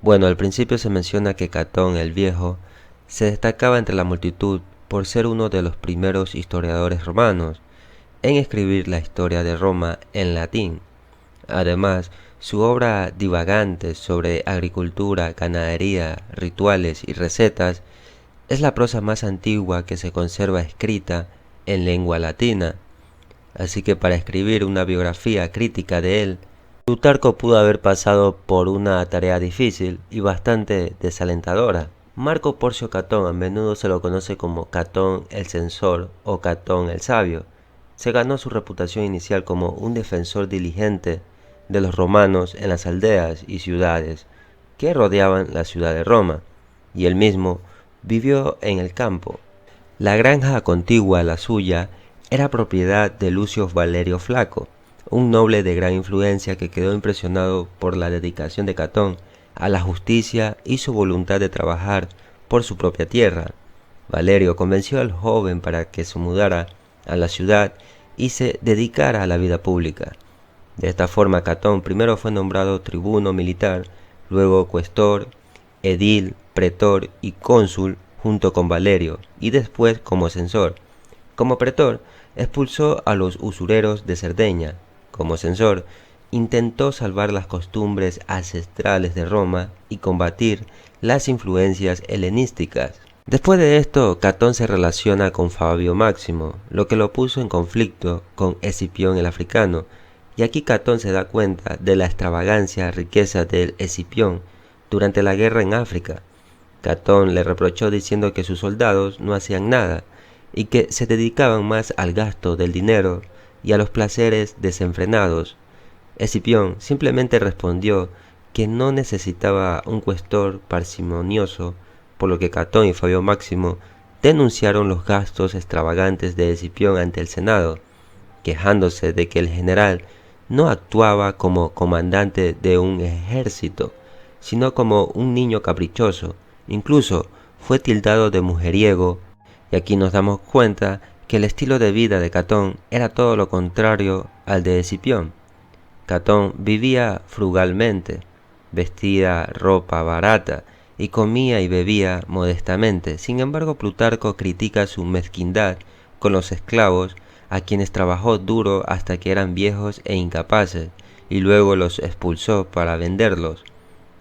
Bueno, al principio se menciona que Catón el Viejo se destacaba entre la multitud por ser uno de los primeros historiadores romanos en escribir la historia de Roma en latín. Además, su obra divagante sobre agricultura, ganadería, rituales y recetas es la prosa más antigua que se conserva escrita en lengua latina. Así que para escribir una biografía crítica de él, Plutarco pudo haber pasado por una tarea difícil y bastante desalentadora. Marco Porcio Catón, a menudo se lo conoce como Catón el Censor o Catón el Sabio, se ganó su reputación inicial como un defensor diligente de los romanos en las aldeas y ciudades que rodeaban la ciudad de Roma, y él mismo vivió en el campo. La granja contigua a la suya era propiedad de Lucio Valerio Flaco, un noble de gran influencia que quedó impresionado por la dedicación de Catón a la justicia y su voluntad de trabajar por su propia tierra. Valerio convenció al joven para que se mudara a la ciudad y se dedicara a la vida pública. De esta forma, Catón primero fue nombrado tribuno militar, luego cuestor, edil, pretor y cónsul junto con Valerio, y después como censor. Como pretor, expulsó a los usureros de Cerdeña. Como censor, intentó salvar las costumbres ancestrales de Roma y combatir las influencias helenísticas. Después de esto, Catón se relaciona con Fabio Máximo, lo que lo puso en conflicto con Escipión el africano, y aquí Catón se da cuenta de la extravagancia riqueza del Escipión durante la guerra en África. Catón le reprochó diciendo que sus soldados no hacían nada y que se dedicaban más al gasto del dinero y a los placeres desenfrenados. Escipión simplemente respondió que no necesitaba un cuestor parsimonioso, por lo que Catón y Fabio Máximo denunciaron los gastos extravagantes de Escipión ante el Senado, quejándose de que el general no actuaba como comandante de un ejército, sino como un niño caprichoso. Incluso fue tildado de mujeriego, y aquí nos damos cuenta que el estilo de vida de Catón era todo lo contrario al de Escipión. Catón vivía frugalmente, vestía ropa barata y comía y bebía modestamente. Sin embargo, Plutarco critica su mezquindad con los esclavos, a quienes trabajó duro hasta que eran viejos e incapaces, y luego los expulsó para venderlos.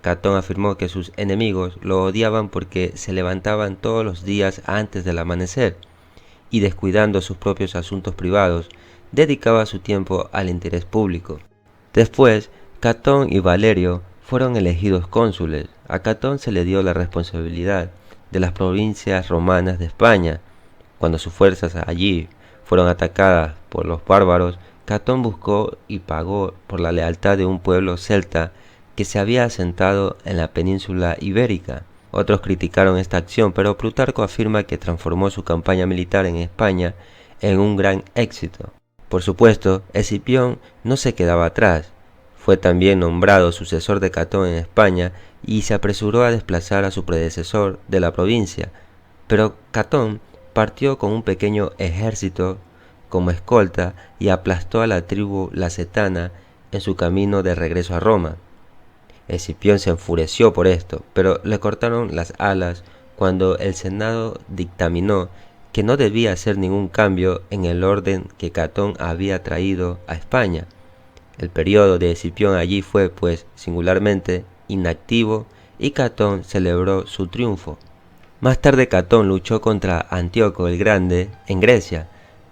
Catón afirmó que sus enemigos lo odiaban porque se levantaban todos los días antes del amanecer, y descuidando sus propios asuntos privados, dedicaba su tiempo al interés público. Después, Catón y Valerio fueron elegidos cónsules. A Catón se le dio la responsabilidad de las provincias romanas de España. Cuando sus fuerzas allí fueron atacadas por los bárbaros, Catón buscó y pagó por la lealtad de un pueblo celta que se había asentado en la península ibérica. Otros criticaron esta acción, pero Plutarco afirma que transformó su campaña militar en España en un gran éxito. Por supuesto, Escipión no se quedaba atrás. Fue también nombrado sucesor de Catón en España y se apresuró a desplazar a su predecesor de la provincia. Pero Catón partió con un pequeño ejército como escolta y aplastó a la tribu lacetana en su camino de regreso a Roma. Escipión se enfureció por esto, pero le cortaron las alas cuando el Senado dictaminó que no debía hacer ningún cambio en el orden que Catón había traído a España. El periodo de Escipión allí fue, pues, singularmente inactivo, y Catón celebró su triunfo. Más tarde Catón luchó contra Antíoco el Grande en Grecia,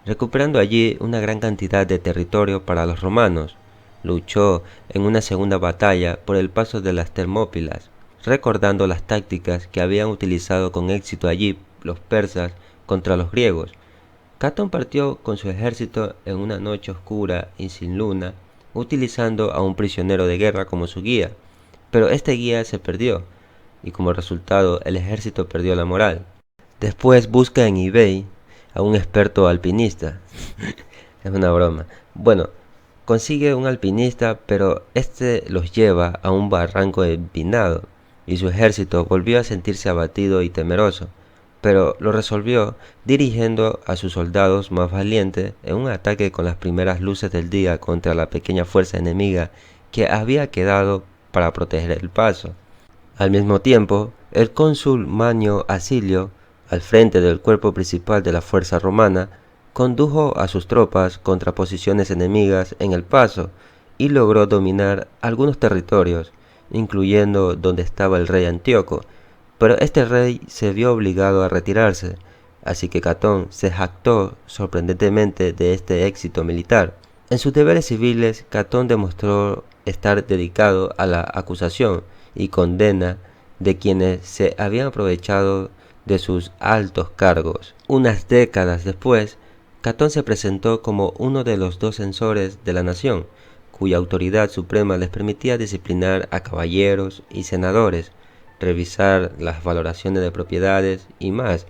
recuperando allí una gran cantidad de territorio para los romanos. Luchó en una segunda batalla por el paso de las Termópilas, recordando las tácticas que habían utilizado con éxito allí los persas contra los griegos. Catón partió con su ejército en una noche oscura y sin luna, utilizando a un prisionero de guerra como su guía, pero este guía se perdió, y como resultado el ejército perdió la moral. Después busca en eBay a un experto alpinista. Es una broma. Bueno, consigue un alpinista, pero este los lleva a un barranco empinado, y su ejército volvió a sentirse abatido y temeroso, pero lo resolvió dirigiendo a sus soldados más valientes en un ataque con las primeras luces del día contra la pequeña fuerza enemiga que había quedado para proteger el paso. Al mismo tiempo, el cónsul Manio Acilio, al frente del cuerpo principal de la fuerza romana, condujo a sus tropas contra posiciones enemigas en el paso y logró dominar algunos territorios, incluyendo donde estaba el rey Antíoco, pero este rey se vio obligado a retirarse, así que Catón se jactó sorprendentemente de este éxito militar. En sus deberes civiles, Catón demostró estar dedicado a la acusación y condena de quienes se habían aprovechado de sus altos cargos. Unas décadas después, Catón se presentó como uno de los dos censores de la nación, cuya autoridad suprema les permitía disciplinar a caballeros y senadores, revisar las valoraciones de propiedades y más.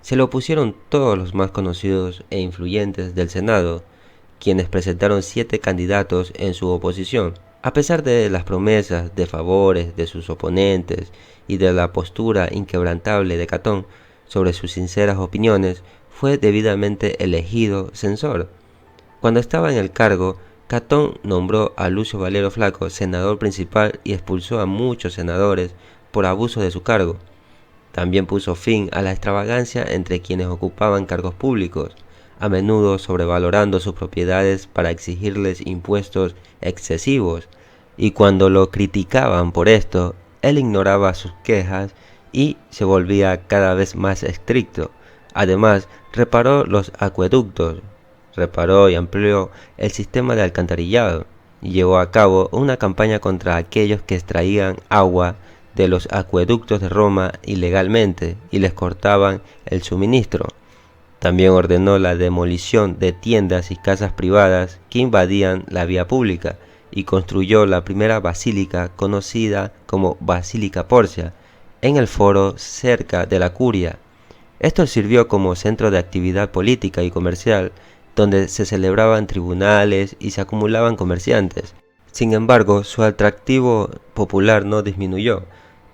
Se le opusieron todos los más conocidos e influyentes del Senado, quienes presentaron 7 candidatos en su oposición. A pesar de las promesas de favores de sus oponentes y de la postura inquebrantable de Catón sobre sus sinceras opiniones, fue debidamente elegido censor. Cuando estaba en el cargo, Catón nombró a Lucio Valero Flaco senador principal y expulsó a muchos senadores por abuso de su cargo. También puso fin a la extravagancia entre quienes ocupaban cargos públicos, a menudo sobrevalorando sus propiedades para exigirles impuestos excesivos, y cuando lo criticaban por esto, él ignoraba sus quejas y se volvía cada vez más estricto. Además, reparó los acueductos, reparó y amplió el sistema de alcantarillado, y llevó a cabo una campaña contra aquellos que extraían agua de los acueductos de Roma ilegalmente y les cortaban el suministro. También ordenó la demolición de tiendas y casas privadas que invadían la vía pública y construyó la primera basílica conocida como Basílica Porcia en el foro cerca de la Curia. Esto sirvió como centro de actividad política y comercial, donde se celebraban tribunales y se acumulaban comerciantes. Sin embargo, su atractivo popular no disminuyó.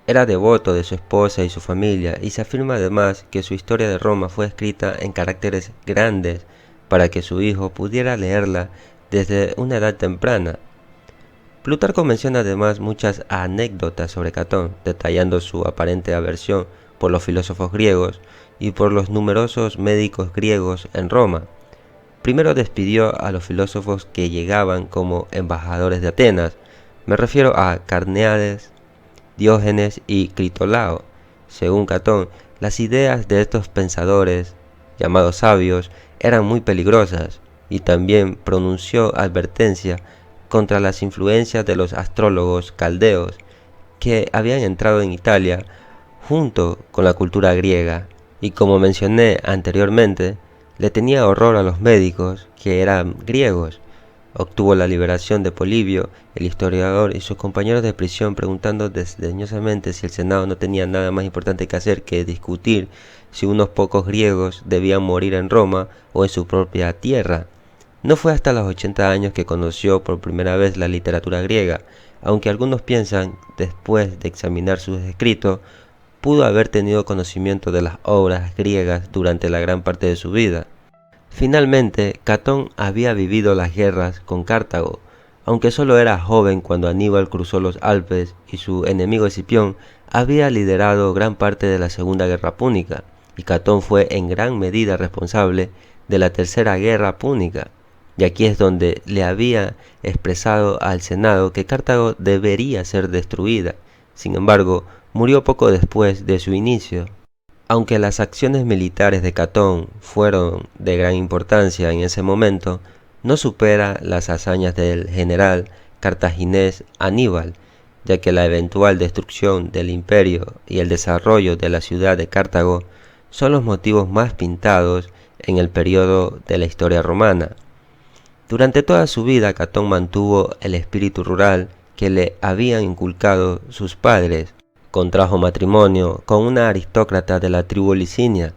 Era devoto de su esposa y su familia, y se afirma además que su historia de Roma fue escrita en caracteres grandes para que su hijo pudiera leerla desde una edad temprana. Plutarco menciona además muchas anécdotas sobre Catón, detallando su aparente aversión por los filósofos griegos y por los numerosos médicos griegos en Roma. Primero despidió a los filósofos que llegaban como embajadores de Atenas. Me refiero a Carneades, Diógenes y Critolao. Según Catón, las ideas de estos pensadores, llamados sabios, eran muy peligrosas, y también pronunció advertencia contra las influencias de los astrólogos caldeos que habían entrado en Italia junto con la cultura griega. Y como mencioné anteriormente, le tenía horror a los médicos que eran griegos. Obtuvo la liberación de Polibio, el historiador, y sus compañeros de prisión, preguntando desdeñosamente si el Senado no tenía nada más importante que hacer que discutir si unos pocos griegos debían morir en Roma o en su propia tierra. No fue hasta los 80 años que conoció por primera vez la literatura griega, aunque algunos piensan, después de examinar sus escritos, pudo haber tenido conocimiento de las obras griegas durante la gran parte de su vida. Finalmente, Catón había vivido las guerras con Cartago, aunque solo era joven cuando Aníbal cruzó los Alpes y su enemigo Escipión había liderado gran parte de la Segunda Guerra Púnica, y Catón fue en gran medida responsable de la Tercera Guerra Púnica. Y aquí es donde le había expresado al Senado que Cartago debería ser destruida. Sin embargo, murió poco después de su inicio. Aunque las acciones militares de Catón fueron de gran importancia en ese momento, no supera las hazañas del general cartaginés Aníbal, ya que la eventual destrucción del imperio y el desarrollo de la ciudad de Cartago son los motivos más pintados en el periodo de la historia romana. Durante toda su vida, Catón mantuvo el espíritu rural que le habían inculcado sus padres. Contrajo matrimonio con una aristócrata de la tribu Licinia.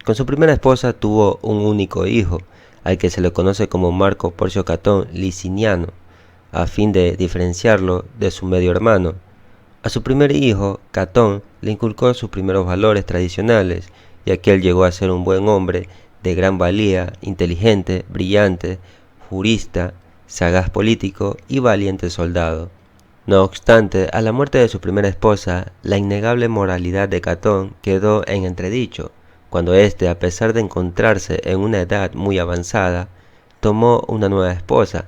Con su primera esposa tuvo un único hijo, al que se le conoce como Marco Porcio Catón Liciniano, a fin de diferenciarlo de su medio hermano. A su primer hijo, Catón, le inculcó sus primeros valores tradicionales, y aquel llegó a ser un buen hombre de gran valía, inteligente, brillante, jurista, sagaz político y valiente soldado. No obstante, a la muerte de su primera esposa, la innegable moralidad de Catón quedó en entredicho, cuando éste, a pesar de encontrarse en una edad muy avanzada, tomó una nueva esposa.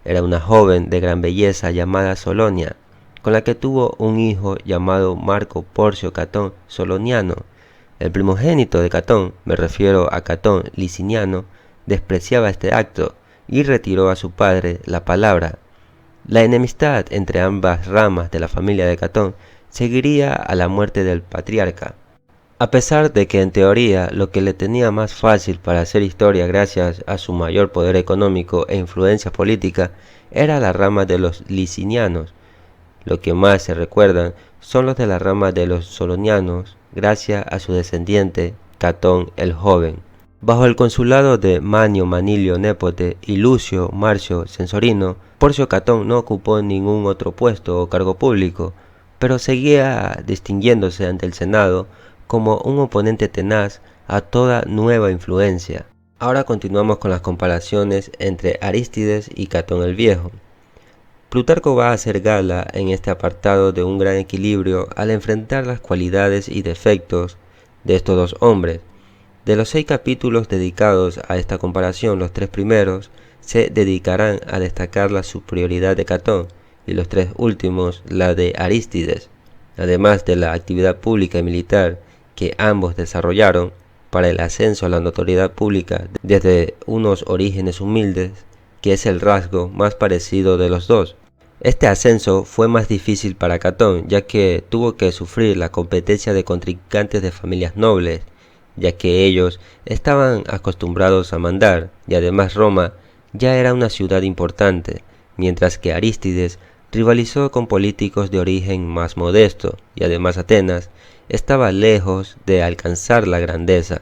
Era una joven de gran belleza llamada Solonia, con la que tuvo un hijo llamado Marco Porcio Catón Soloniano. El primogénito de Catón, me refiero a Catón Liciniano, despreciaba este acto y retiró a su padre la palabra. La enemistad entre ambas ramas de la familia de Catón seguiría a la muerte del patriarca. A pesar de que en teoría lo que le tenía más fácil para hacer historia gracias a su mayor poder económico e influencia política era la rama de los licinianos, lo que más se recuerdan son los de la rama de los solonianos gracias a su descendiente Catón el Joven. Bajo el consulado de Manio Manilio Népote y Lucio Marcio Censorino, Porcio Catón no ocupó ningún otro puesto o cargo público, pero seguía distinguiéndose ante el Senado como un oponente tenaz a toda nueva influencia. Ahora continuamos con las comparaciones entre Arístides y Catón el Viejo. Plutarco va a hacer gala en este apartado de un gran equilibrio al enfrentar las cualidades y defectos de estos dos hombres. De los 6 capítulos dedicados a esta comparación, los 3 primeros se dedicarán a destacar la superioridad de Catón y los 3 últimos la de Arístides, además de la actividad pública y militar que ambos desarrollaron para el ascenso a la notoriedad pública desde unos orígenes humildes, que es el rasgo más parecido de los dos. Este ascenso fue más difícil para Catón, ya que tuvo que sufrir la competencia de contrincantes de familias nobles, ya que ellos estaban acostumbrados a mandar, y además Roma ya era una ciudad importante, mientras que Arístides rivalizó con políticos de origen más modesto, y además Atenas estaba lejos de alcanzar la grandeza.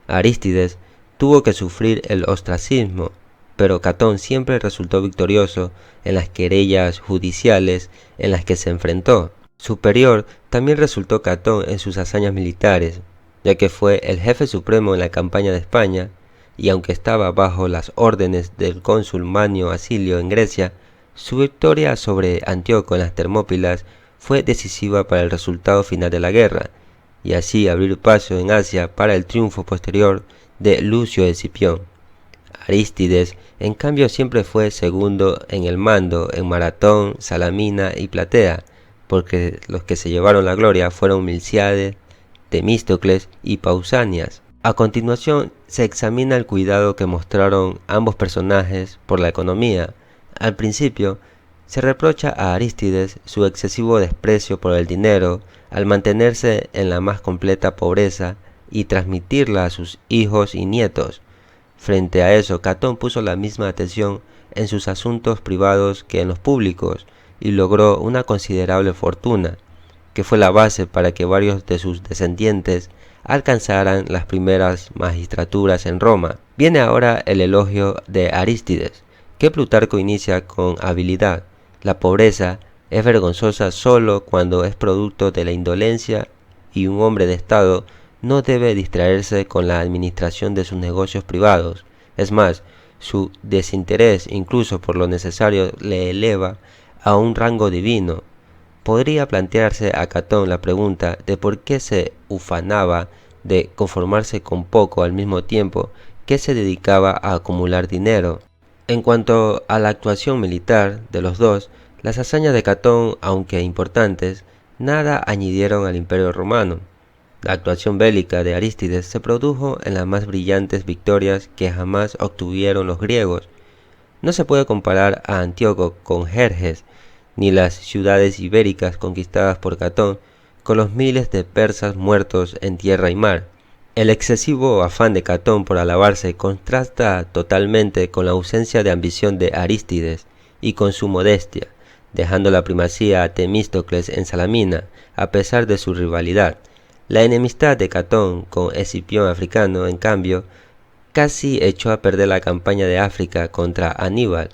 Arístides tuvo que sufrir el ostracismo, pero Catón siempre resultó victorioso en las querellas judiciales en las que se enfrentó. Superior también resultó Catón en sus hazañas militares, ya que fue el jefe supremo en la campaña de España, y aunque estaba bajo las órdenes del cónsul Manio Acilio en Grecia, su victoria sobre Antíoco en las Termópilas fue decisiva para el resultado final de la guerra, y así abrir paso en Asia para el triunfo posterior de Lucio Escipión. Arístides, en cambio, siempre fue segundo en el mando en Maratón, Salamina y Platea, porque los que se llevaron la gloria fueron Milciades, Temístocles y Pausanias. A continuación se examina el cuidado que mostraron ambos personajes por la economía. Al principio se reprocha a Arístides su excesivo desprecio por el dinero al mantenerse en la más completa pobreza y transmitirla a sus hijos y nietos. Frente a eso, Catón puso la misma atención en sus asuntos privados que en los públicos y logró una considerable fortuna, que fue la base para que varios de sus descendientes alcanzaran las primeras magistraturas en Roma. Viene ahora el elogio de Arístides, que Plutarco inicia con habilidad. La pobreza es vergonzosa solo cuando es producto de la indolencia y un hombre de Estado no debe distraerse con la administración de sus negocios privados. Es más, su desinterés incluso por lo necesario le eleva a un rango divino. Podría plantearse a Catón la pregunta de por qué se ufanaba de conformarse con poco al mismo tiempo que se dedicaba a acumular dinero. En cuanto a la actuación militar de los dos, las hazañas de Catón, aunque importantes, nada añadieron al Imperio Romano. La actuación bélica de Arístides se produjo en las más brillantes victorias que jamás obtuvieron los griegos. No se puede comparar a Antíoco con Jerjes, ni las ciudades ibéricas conquistadas por Catón con los miles de persas muertos en tierra y mar. El excesivo afán de Catón por alabarse contrasta totalmente con la ausencia de ambición de Arístides y con su modestia, dejando la primacía a Temístocles en Salamina, a pesar de su rivalidad. La enemistad de Catón con Escipión africano, en cambio, casi echó a perder la campaña de África contra Aníbal.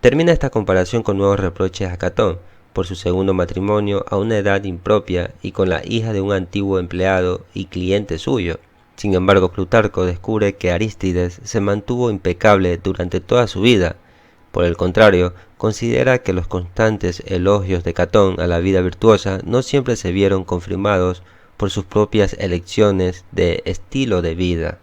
Termina esta comparación con nuevos reproches a Catón por su segundo matrimonio a una edad impropia y con la hija de un antiguo empleado y cliente suyo. Sin embargo, Plutarco descubre que Arístides se mantuvo impecable durante toda su vida, Por el contrario, considera que los constantes elogios de Catón a la vida virtuosa no siempre se vieron confirmados por sus propias elecciones de estilo de vida.